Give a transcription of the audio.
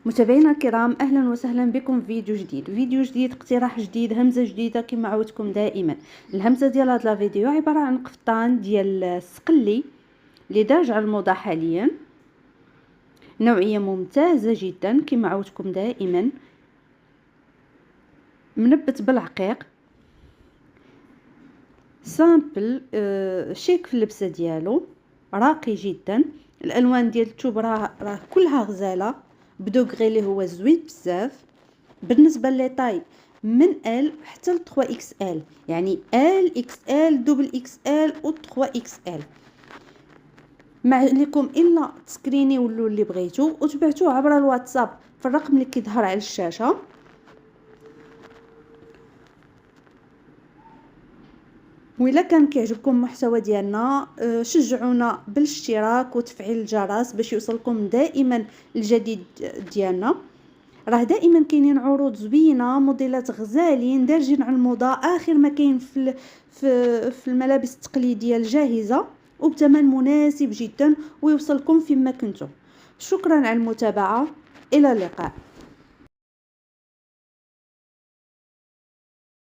متابعينا الكرام، اهلا وسهلا بكم في فيديو جديد اقتراح جديد، همزه جديده كما عودتكم دائما. الهمزه ديال هذا الفيديو عباره عن قفطان ديال السقلي اللي دارج على الموضه حاليا، نوعيه ممتازه جدا كما عودتكم دائما، منبت بالعقيق، سامبل شيك في اللبسه ديالو، راقي جدا. الالوان ديال الثوب راه كلها غزاله بدوغري اللي هو زوين بزاف. بالنسبه لي طاي من ال حتى ل 3 اكس ال، يعني ال اكس ال، دوبل اكس ال و 3 اكس ال. ما عليكم الا تسكرينيو اللي بغيتو وتبعتوه عبر الواتساب في الرقم اللي كيظهر على الشاشه. وإلا كان كيعجبكم المحتوى ديالنا شجعونا بالاشتراك وتفعيل الجرس باش يوصلكم دائما الجديد ديالنا. راه دائما كاينين عروض زوينه، موديلات غزالين دارجين على الموضه، اخر ما كاين في الملابس التقليديه الجاهزه وبثمن مناسب جدا ويوصلكم فيما كنتم. شكرا على المتابعه، الى اللقاء.